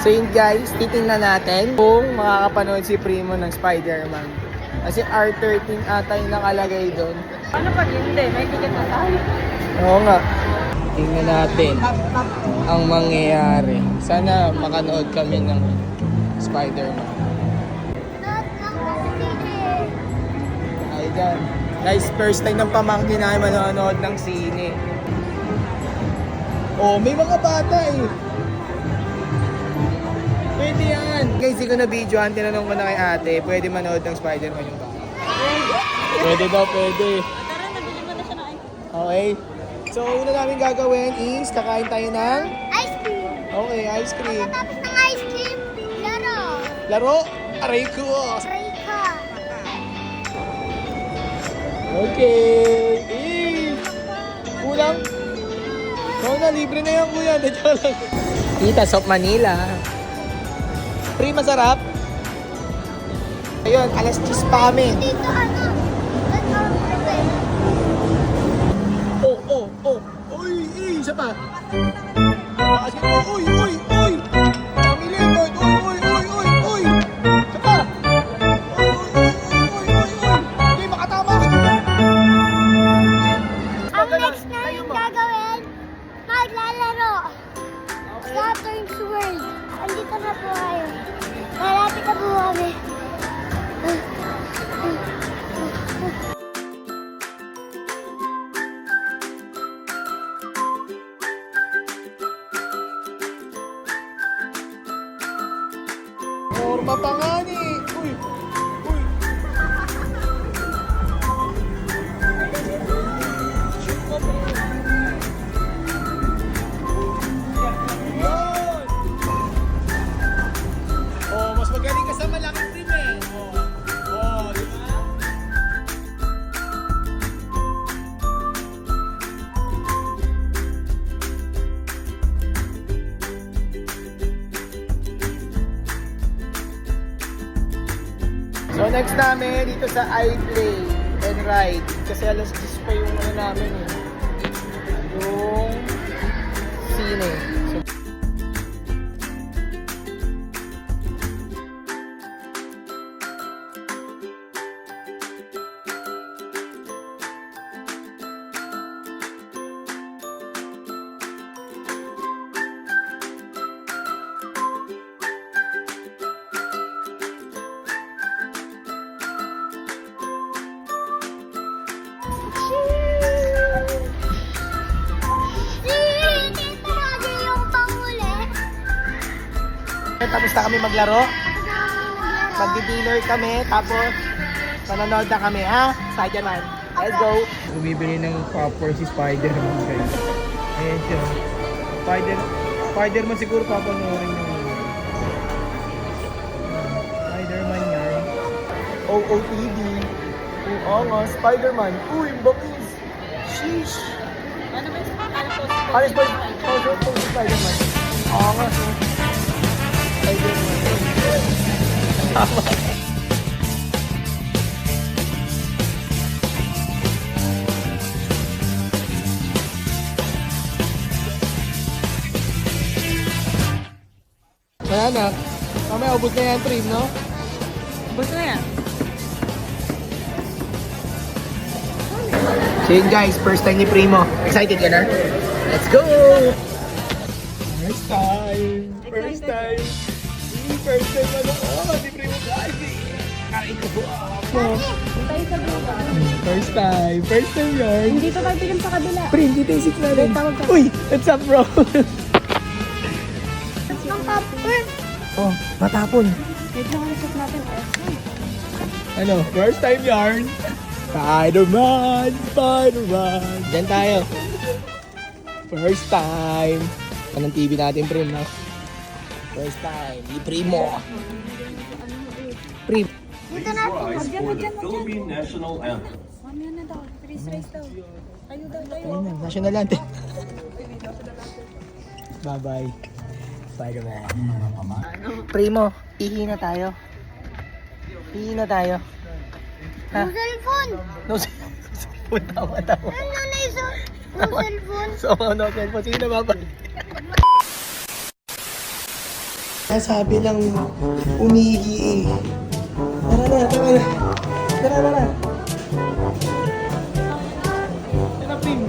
So yun guys, titingnan natin kung makakapanood si Primo ng Spider-Man. Kasi R13 ata yung nakalagay doon. Ano pag hindi? May ticket na tayo. Oo nga. Tingnan natin ang mangyayari. Sana makanood kami ng Spider-Man. Ay dyan. Guys, first time ng pamangkin namin manonood ng sine. Oh, may mga bata eh. Pwede yan. Guys, hindi ko na videoan. Tinanong ko na kay ate, pwede manood ng Spider-Man yung bata. Pwede daw, pwede. Tara, nabili mo na siya na ice. Okay. So, una namin gagawin is kakain tayo ng... Ice cream. Okay, ice cream. Tapos ng ice cream, laro. Laro? Aray ko. Try ka. Okay. Kulang. Oo na, libre na yan kuya. Dito lang. Titas of Manila. Free masarap. Ayun, alas 10 pa kami. Dito ano? Oh. Uy, isa pa. Uy. Pamili, uy. Isa pa. Uy. Hindi, makatama. Ang next namin gagawin, maglalaro. Saturn's World. Andito na po kayo. Malapit na po kami. Forma pa nga ni. Uy. Yun. Oh, mas magaling ka sa malaking team eh. Oh, di ba? So next namin dito sa iPlay and Ride. Kasi alas 10 pa yung ano namin eh. Yung sine. So, tapos na kami maglaro. Magdi-dinner kami. Tapos manonood na kami ha. Spider-Man. Let's go. Bumibili ng popcorn si Spider-Man guys. Ayan siya. Spider-Man siguro papanoorin nyo. Spider-Man yan. OOTD. Oo nga, Spider-Man. Uy, bakis. Sheesh. Ano ba yung Alis pa yung Spider-Man. Oo nga. Spider-Man. Tama. Wala na. Mamaya ubod na yan, Trim, no? Basta na yan. So yun guys, first time ni Primo. Excited ka na? Let's go! First time! First time! First time ano? Oh, si Primo guys! Kain ko po ako! Tayo sa buka. First time! First time yun! Hindi pa tayo pilim sa kabila. Pre, hindi tayo six natin. Tawag ka. Uy! What's up bro? Ang popcorn. Oh, matapon. Wait lang ang set natin. Ano? First time yarn! Spider-Man! Diyan tayo. First time. Anong TV natin, Prim, no? First time. Di Primo. Prim. Dito natin. For the Philippine National Anthem. Mamaya na daw. Freeze race daw. Tayo daw, tayo. Ayun na, national anthem. Bye-bye. Spider-Man. Primo, ihi na tayo. Ihi na tayo. Ha? Yung cellphone. No cellphone. Tama. Ano na yung cellphone? So, no cellphone. Sige na, bye-bye. Sabi lang, umihi eh. Tara na, tara na. Tara na. Tara, Prim.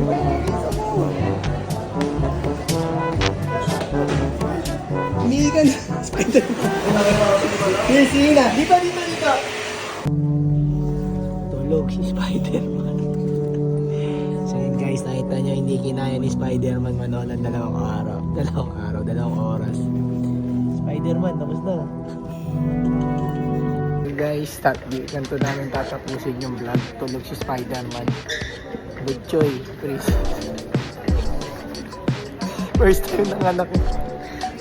Umihi ka na. Spider-Man. Yes, sige na. Dito. Tulog si Spider-Man. So yun guys, nakita nyo hindi kinaya ni Spider-Man manood ng dalawang oras. Spider-Man, tapos na. Guys, ganito namin tatapusin yung vlog. Tulog si Spider-Man. Butchoy, Chris. First time ng anak niya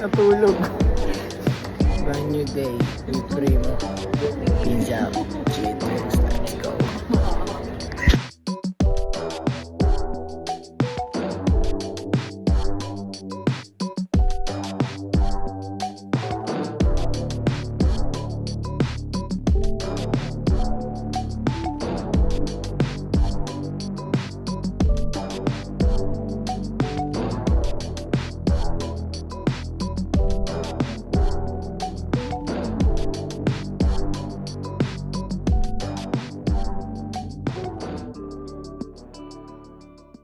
natulog. Brand new day with Primo. Peace out. Cheers. Let's go.